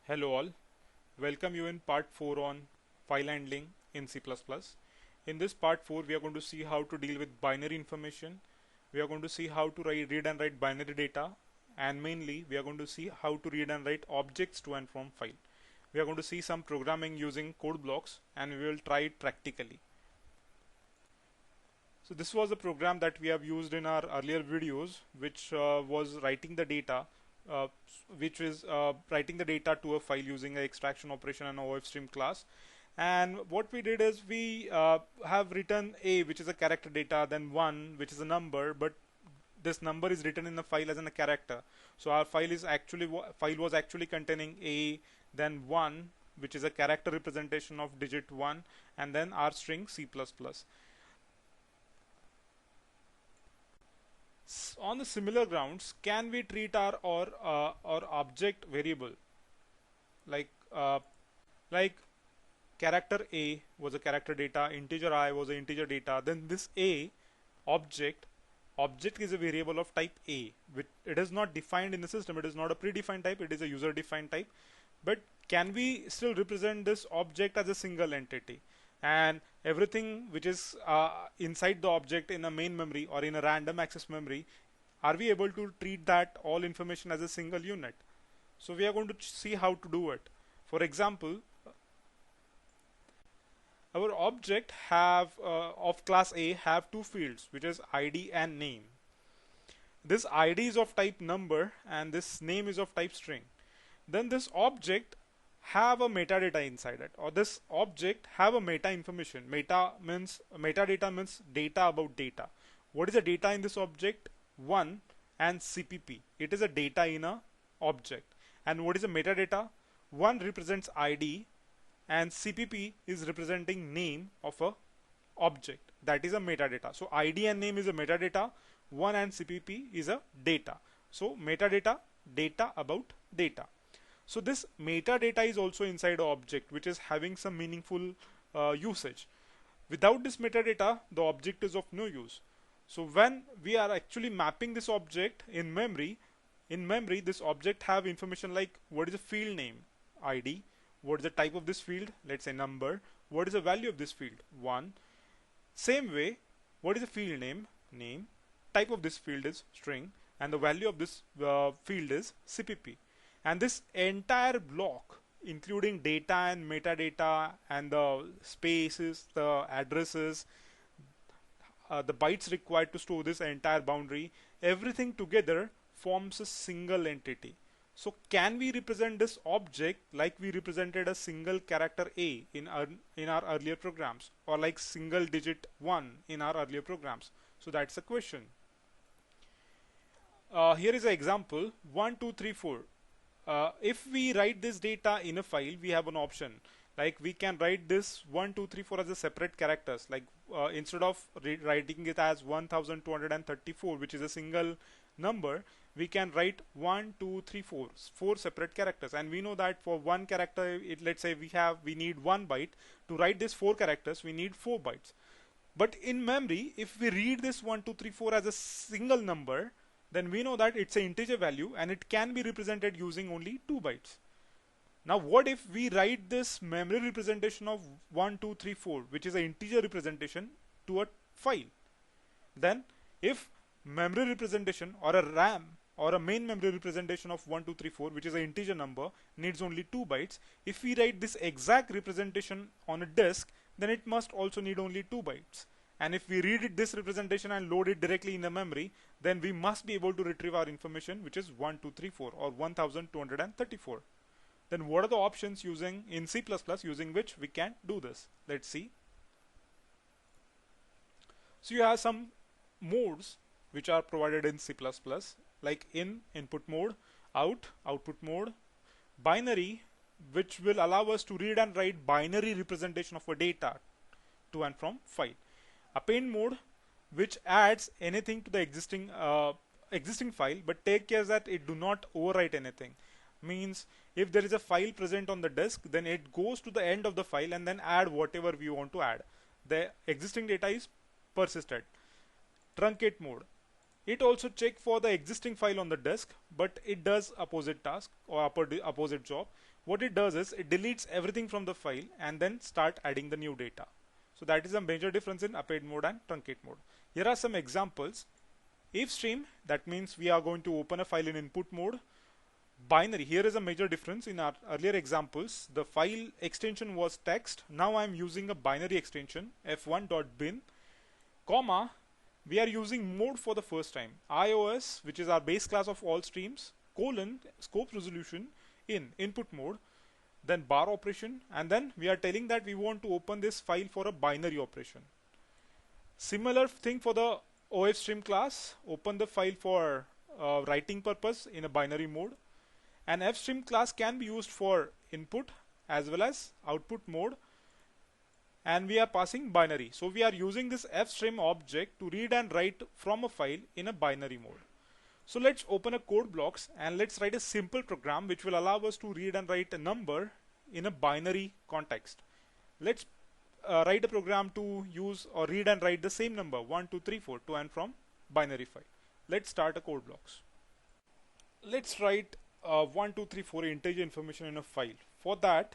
Hello all, welcome you in part 4 on file handling in C++. In this part 4 we are going to see how to deal with binary information. We are going to see how to read and write binary data, and mainly we are going to see how to read and write objects to and from file. We are going to see some programming using code blocks and we will try it practically. So this was a program that we have used in our earlier videos, which was writing the data, uh, which is writing the data to a file using an extraction operation and OFStream class. And what we did is we have written a, which is a character data, then 1, which is a number, but this number is written in the file as a character. So our file was actually containing a, then 1, which is a character representation of digit 1, and then our string C++. On the similar grounds, can we treat our object variable like uh, like character a was a character data, integer I was an integer data, then this a object object is a variable of type a, which it is not defined in the system, it is not a predefined type, it is a user defined type. But can we still represent this object as a single entity, and everything which is inside the object in a main memory or in a random access memory, are we able to treat that all information as a single unit? So we are going to see how to do it. For example, our object have of class A have two fields, which is ID and name. This ID is of type number and this name is of type string. Then this object have a metadata inside it, or this object have a meta information. Metadata means data about data. What is the data in this object? 1 and CPP. It is a data in a object. And what is the metadata? 1 represents ID and CPP is representing name of a object. That is a metadata. So ID and name is a metadata, 1 and CPP is a data. So metadata, data about data. So this metadata is also inside an object, which is having some meaningful usage. Without this metadata, the object is of no use. So when we are actually mapping this object in memory this object have information like what is the field name, ID, what is the type of this field, let's say number, what is the value of this field, 1. Same way, what is the field name, name, type of this field is string, and the value of this field is CPP. And this entire block, including data and metadata and the spaces, the addresses, the bytes required to store this entire boundary, everything together forms a single entity. So can we represent this object like we represented a single character A in our earlier programs, or like single digit 1 in our earlier programs? So that's the question. Here is an example 1 2 3 4. If we write this data in a file, we have an option like we can write this 1 2 3 4 as a separate characters, like instead of writing it as 1234, which is a single number, we can write 1 2 3 4 four separate characters. And we know that for one character, let's say we need 1 byte to write this 4 characters, we need 4 bytes. But in memory, if we read this 1 2 3 4 as a single number, then we know that it's an integer value and it can be represented using only 2 bytes. Now what if we write this memory representation of 1 2 3 4, which is an integer representation, to a file? Then if memory representation or a RAM or a main memory representation of 1 2 3 4, which is an integer number, needs only 2 bytes, if we write this exact representation on a disk, then it must also need only 2 bytes. And if we read this representation and load it directly in the memory, then we must be able to retrieve our information, which is 1 2 3 4 or 1234. Then what are the options using in C++ using which we can do this? Let's see. So you have some modes which are provided in C++, like in input mode, output mode, binary, which will allow us to read and write binary representation of a data to and from file. Append mode, which adds anything to the existing file, but take care that it do not overwrite anything. Means if there is a file present on the disk, then it goes to the end of the file and then add whatever we want to add. The existing data is persisted. Truncate mode, It also check for the existing file on the disk, but it does opposite task or opposite job. What it does is it deletes everything from the file and then start adding the new data. So that is a major difference in append mode and truncate mode. Here are some examples. If stream, that means we are going to open a file in input mode. Binary, here is a major difference. In our earlier examples, the file extension was text. Now I am using a binary extension f1.bin, comma, we are using mode for the first time. iOS, which is our base class of all streams, colon, scope resolution in input mode, then bar operation, and then we are telling that we want to open this file for a binary operation. Similar thing for the OF stream class, open the file for writing purpose in a binary mode. An fstream class can be used for input as well as output mode, and we are passing binary. So we are using this fstream object to read and write from a file in a binary mode. So let's open a code blocks and let's write a simple program which will allow us to read and write a number in a binary context. Let's write a program to use or read and write the same number 1, 2, 3, 4 to and from binary file. Let's start a code blocks. Let's write 1, 2, 3, 4 integer information in a file. For that,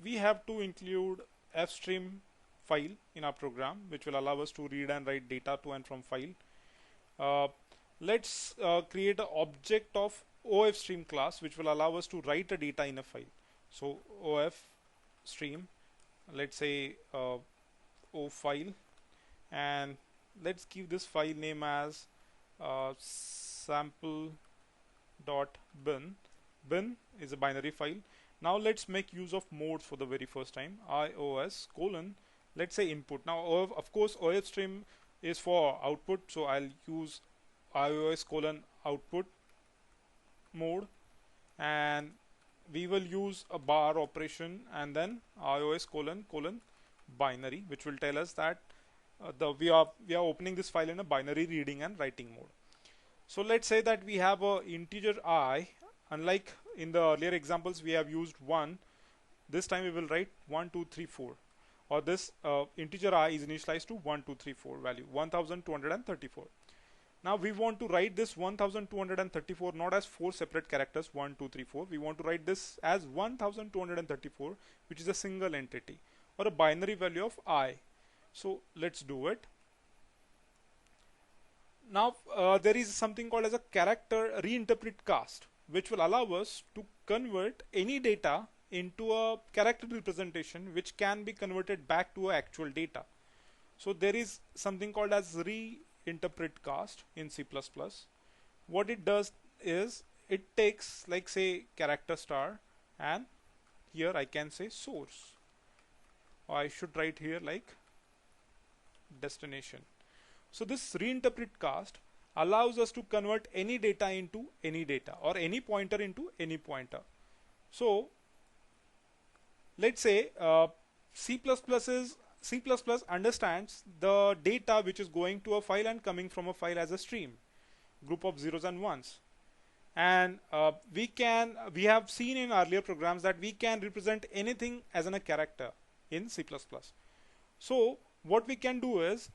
we have to include fstream file in our program, which will allow us to read and write data to and from file. Let's create an object of ofstream class, which will allow us to write a data in a file. So ofstream, let's say o file, and let's give this file name as sample.bin. Bin is a binary file. Now let's make use of modes for the very first time. iOS colon, let's say input. Now of course ofstream is for output, so I'll use iOS colon output mode, and we will use a bar operation and then iOS colon binary, which will tell us that we are opening this file in a binary reading and writing mode. So let's say that we have a integer I. Unlike in the earlier examples, we have used 1. This time we will write 1, 2, 3, 4, or this integer I is initialized to 1, 2, 3, 4 value 1234. Now we want to write this 1234 not as 4 separate characters 1, 2, 3, 4. We want to write this as 1234, which is a single entity or a binary value of I. So let's do it. Now there is something called as a character reinterpret cast, which will allow us to convert any data into a character representation which can be converted back to actual data. So there is something called as reinterpret cast in C++. What it does is it takes, like, say, character star, and here I can say source, or I should write here like destination. So this reinterpret cast allows us to convert any data into any data or any pointer into any pointer. So let's say C++ understands the data which is going to a file and coming from a file as a stream, group of zeros and ones. And we have seen in earlier programs that we can represent anything as a character in C++. So what we can do is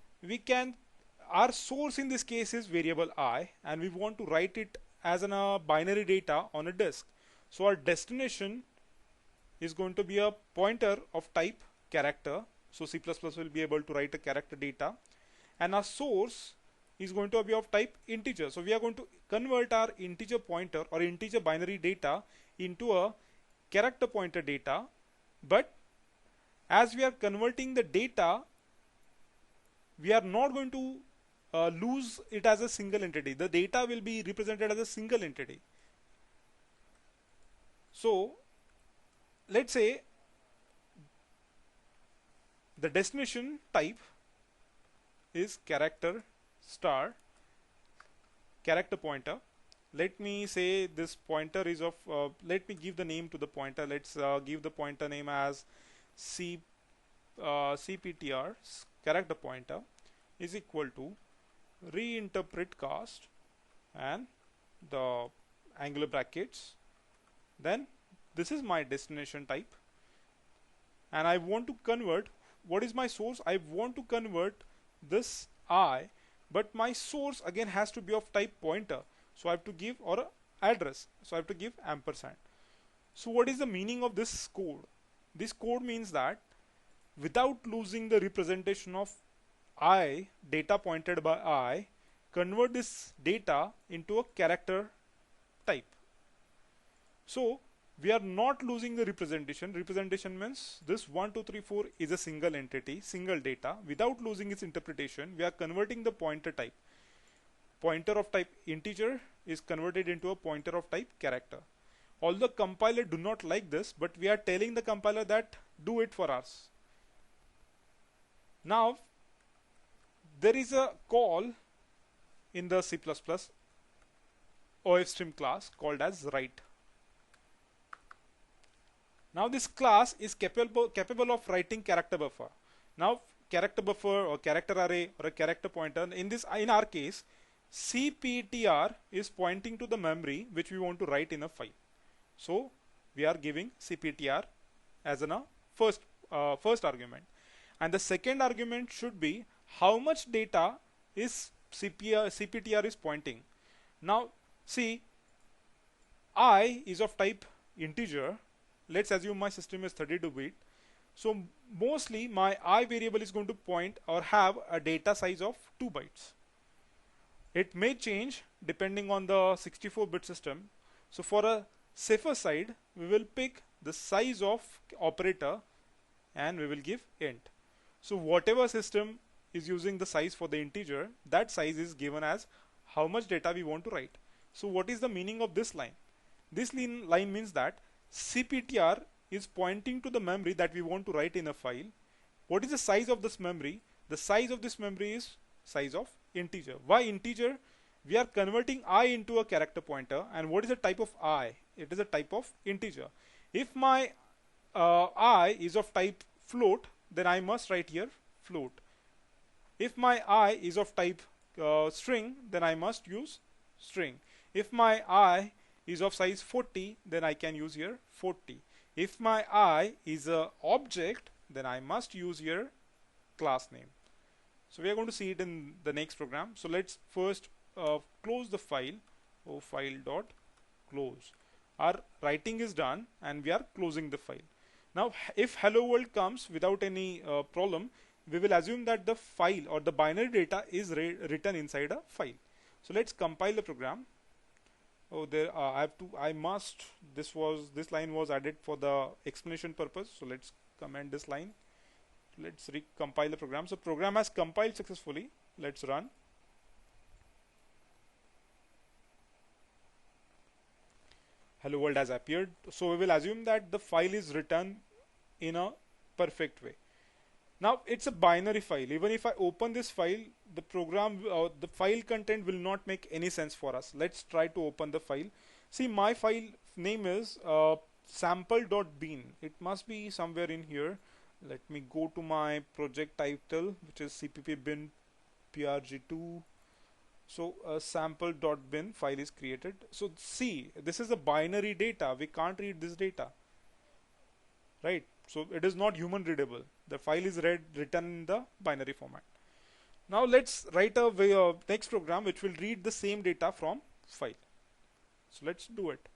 our source in this case is variable I, and we want to write it as a binary data on a disk. So our destination is going to be a pointer of type character. So C++ will be able to write a character data, and our source is going to be of type integer. So we are going to convert our integer pointer or integer binary data into a character pointer data, but as we are converting the data, we are not going to lose it as a single entity. The data will be represented as a single entity. So let's say the destination type is character star character pointer. Let me say this pointer is of let me give the name to the pointer. Let's give the pointer name as cptr character pointer is equal to reinterpret cast and the angular brackets. Then this is my destination type, and I want to convert, what is my source? I want to convert this I, but my source again has to be of type pointer, so I have to give, or address, so I have to give ampersand. So what is the meaning of this code? This code means that without losing the representation of I, data pointed by I, convert this data into a character type. So we are not losing the representation. Representation means this 1, 2, 3, 4 is a single entity, single data. Without losing its interpretation, we are converting the pointer type. Pointer of type integer is converted into a pointer of type character. Although compiler do not like this, but we are telling the compiler that do it for us. Now there is a call in the C++ OFStream class called as write. Now this class is capable of writing character buffer. Now character buffer or character array or a character pointer, in our case CPTR is pointing to the memory which we want to write in a file. So we are giving CPTR as a first argument, and the second argument should be how much data is CPTR is pointing. Now see, I is of type integer. Let's assume my system is 32-bit. So mostly my I variable is going to point or have a data size of 2 bytes. It may change depending on the 64-bit system. So for a safer side, we will pick the size of operator and we will give int. So whatever system is using the size for the integer, that size is given as how much data we want to write. So what is the meaning of this line? This line means that CPTR is pointing to the memory that we want to write in a file. What is the size of this memory? The size of this memory is size of integer. Why integer? We are converting I into a character pointer, and what is the type of I? It is a type of integer. If my I is of type float, then I must write here float. If my I is of type string, then I must use string. If my I is of size 40, then I can use here 40. If my I is a object, then I must use here class name. So we are going to see it in the next program. So let's first close the file. File.close. Our writing is done and we are closing the file. Now if hello world comes without any problem, we will assume that the file or the binary data is written inside a file. So let's compile the program. This line was added for the explanation purpose, so let's comment this line. Let's recompile the program. So program has compiled successfully. Let's run. Hello world has appeared. So we will assume that the file is written in a perfect way. Now it's a binary file. Even if I open this file, the program, the file content will not make any sense for us. Let's try to open the file. See, my file name is sample.bin. It must be somewhere in here. Let me go to my project title, which is cpp bin prg2. So sample.bin file is created. So see, this is a binary data. We can't read this data, right? So it is not human readable. The file is written in the binary format. Now let's write a next program which will read the same data from file. So let's do it.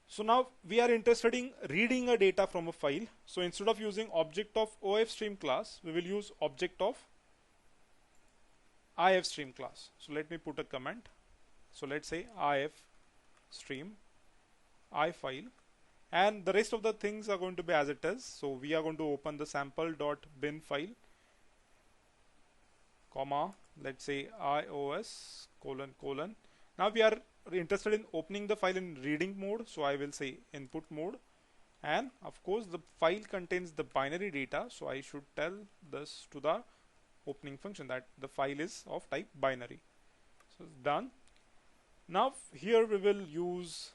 So now we are interested in reading a data from a file. So instead of using object of OFStream class, we will use object of IFStream class. So let me put a comment. So let's say IFStream iFile, and the rest of the things are going to be as it is. So we are going to open the sample.bin file, comma, let's say iOS : Now we are interested in opening the file in reading mode, so I will say input mode, and of course the file contains the binary data, so I should tell this to the opening function that the file is of type binary. So it's done. Now here we will use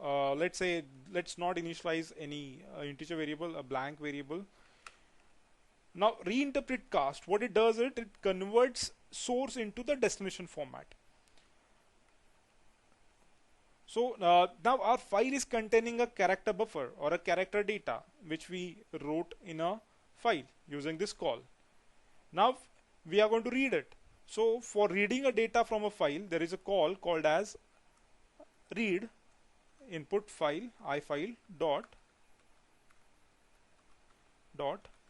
let's say, let's not initialize any integer variable, a blank variable. Now reinterpret cast, what it does, it converts source into the destination format. So now our file is containing a character buffer or a character data which we wrote in a file using this call. Now we are going to read it. So for reading a data from a file, there is a call called as read input file ifile dot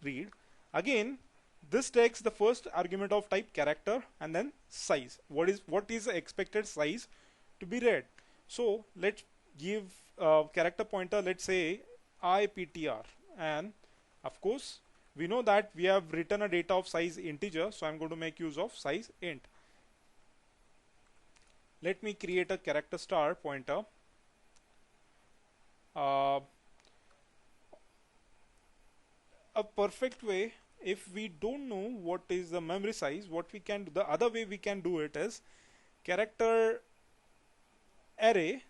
read. Again, this takes the first argument of type character and then size. What is the expected size to be read? So let's give a character pointer, let's say IPTR, and of course we know that we have written a data of size integer, so I'm going to make use of size int. Let me create a character star pointer. A perfect way, if we don't know what is the memory size, what we can do, the other way we can do it is character array,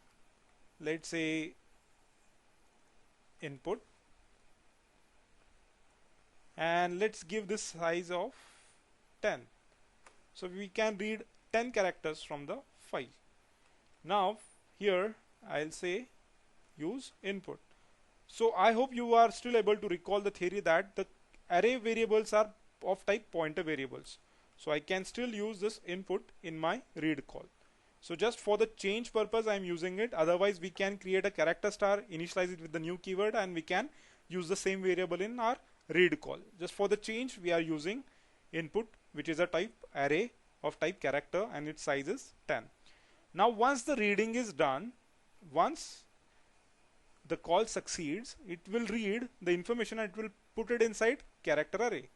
let's say input, and let's give this size of 10. So we can read 10 characters from the file. Now here I'll say use input. So I hope you are still able to recall the theory that the array variables are of type pointer variables. So I can still use this input in my read call. So just for the change purpose I am using it. Otherwise we can create a character star, initialize it with the new keyword, and we can use the same variable in our read call. Just for the change we are using input, which is a type array of type character, and its size is 10. Now once the reading is done, once the call succeeds, it will read the information and it will put it inside character array.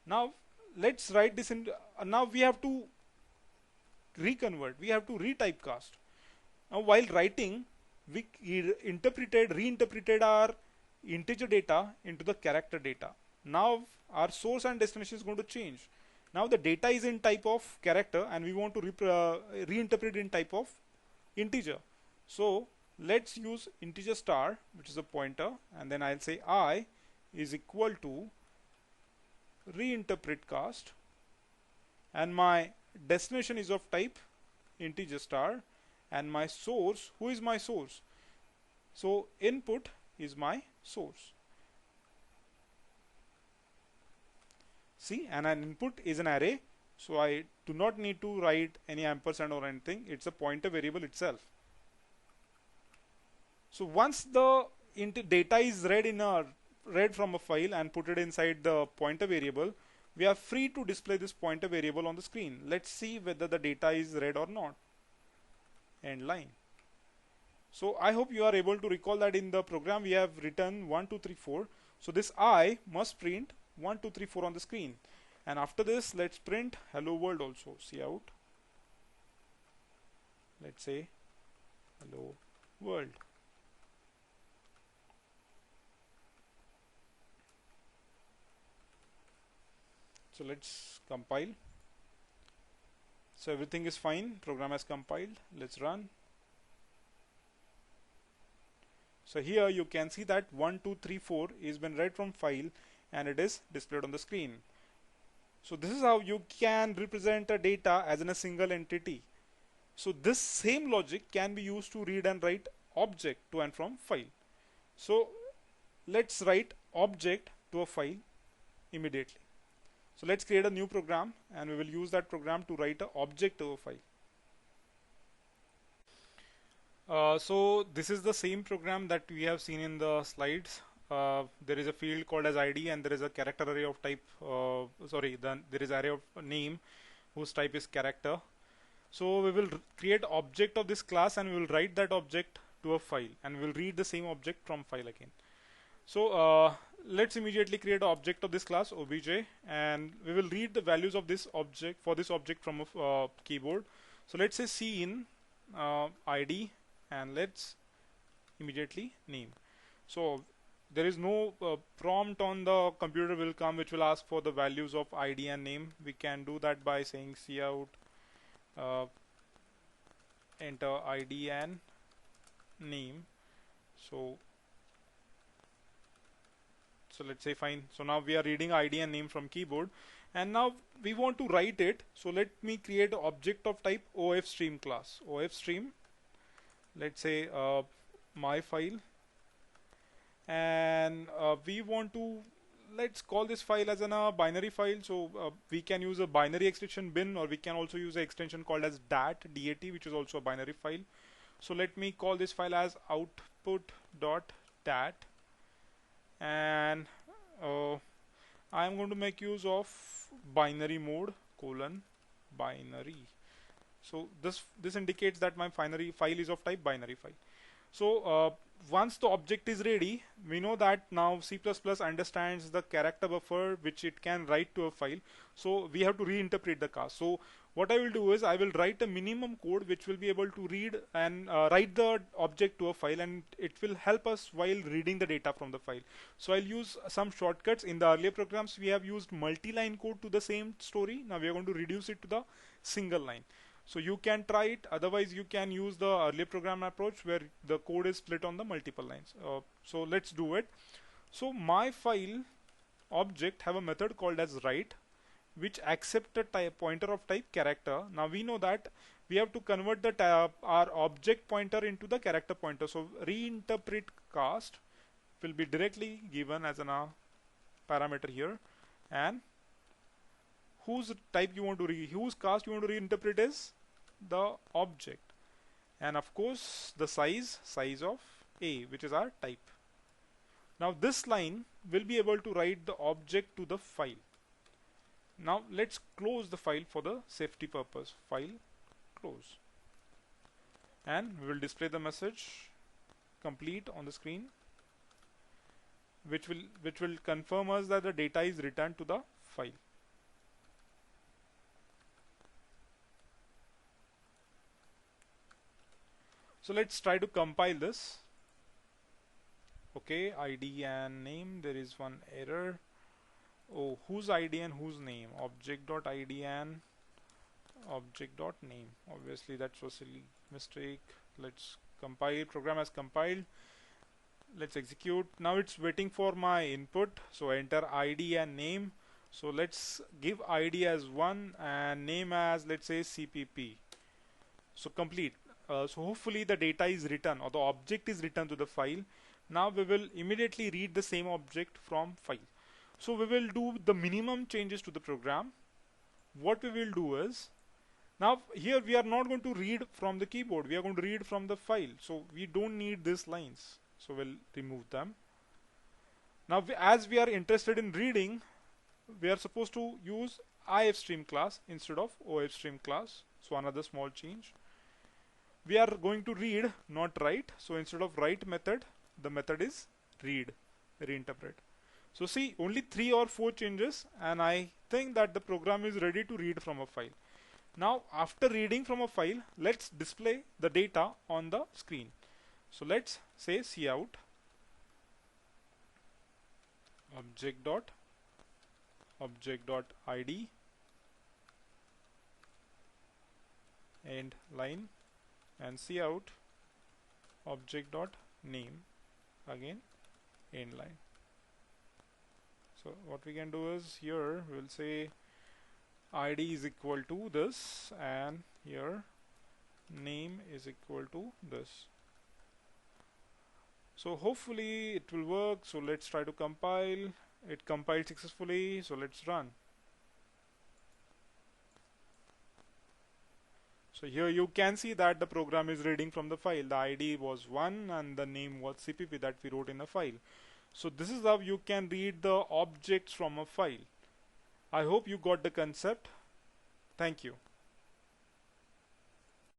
Now let's write this in. Now we have to reconvert, we have to retypecast. Now while writing, we reinterpreted our integer data into the character data. Now our source and destination is going to change. Now the data is in type of character and we want to reinterpret in type of integer. So let's use integer star, which is a pointer, and then I'll say I is equal to reinterpret cast, and my destination is of type integer star, and my source, who is my source? So input is my source. See, and an input is an array, so I do not need to write any ampersand or anything. It's a pointer variable itself. So once the data is read from a file and put it inside the pointer variable, we are free to display this pointer variable on the screen. Let's see whether the data is read or not. End line. So I hope you are able to recall that in the program we have written 1 2 3 4. So this I must print 1 2 3 4 on the screen, and after this let's print hello world also. See out. Let's say hello world. So let's compile. So everything is fine, program has compiled. Let's run. So here you can see that 1 2 3 4 is been read from file and it is displayed on the screen. So this is how you can represent a data as in a single entity. So this same logic can be used to read and write object to and from file. So let's write object to a file immediately. So let's create a new program and we will use that program to write an object to a file. So this is the same program that we have seen in the slides. There is a field called as ID and there is a character array of type, there is array of name whose type is character. So we will create object of this class and we will write that object to a file and we will read the same object from file again. So let's immediately create an object of this class obj, and we will read the values of this object from a keyboard. So let's say scene ID and let's immediately name. So there is no prompt on the computer will come which will ask for the values of ID and name. We can do that by saying cout enter ID and name. So let's say fine. So now we are reading ID and name from keyboard, and now we want to write it. So let me create an object of type OFStream class. OFStream, let's say my file, and we want to let's call this file as a binary file. So we can use a binary extension bin, or we can also use an extension called as dat, which is also a binary file. So let me call this file as output.dat, and I'm going to make use of binary mode colon binary. So this indicates that my binary file is of type binary file. So once the object is ready, we know that now C++ understands the character buffer which it can write to a file. So we have to reinterpret the cast. So what I will do is I will write a minimum code which will be able to read and write the object to a file, and it will help us while reading the data from the file. So I'll use some shortcuts. In the earlier programs we have used multi-line code to the same story. Now we are going to reduce it to the single line. So you can try it, otherwise you can use the earlier program approach where the code is split on the multiple lines. So let's do it. So my file object have a method called as write, which accepts a type pointer of type character. Now we know that we have to convert the our object pointer into the character pointer. So reinterpret cast will be directly given as a parameter here, and whose type you want to whose cast you want to reinterpret is the object, and of course the size of a, which is our type. Now this line will be able to write the object to the file. Now let's close the file for the safety purpose. File close, and we will display the message complete on the screen, which will confirm us that the data is returned to the file. So let's try to compile this. Okay, ID and name, there is one error. Oh, whose ID and whose name? Object.id and object.name. Obviously that's a silly mistake. Let's compile. Program has compiled. Let's execute. Now it's waiting for my input. So enter ID and name. So let's give ID as 1 and name as, let's say, CPP. So complete. So hopefully the data is written, or the object is written to the file. Now we will immediately read the same object from file. So we will do the minimum changes to the program. What we will do is, now here we are not going to read from the keyboard, we are going to read from the file. So we don't need these lines, so we'll remove them. Now as we are interested in reading, we are supposed to use ifstream class instead of ofstream class. So another small change. We are going to read, not write. So instead of write method, the method is read, reinterpret. So see, only 3 or 4 changes, and I think that the program is ready to read from a file. Now after reading from a file, let's display the data on the screen. So let's say cout object.id end line, and cout object.name again end line. So what we can do is, here we'll say id is equal to this, and here name is equal to this. So hopefully it will work. So let's try to compile. It compiled successfully, so let's run. So here you can see that the program is reading from the file. The ID was 1 and the name was CPP that we wrote in a file. So this is how you can read the objects from a file. I hope you got the concept. Thank you.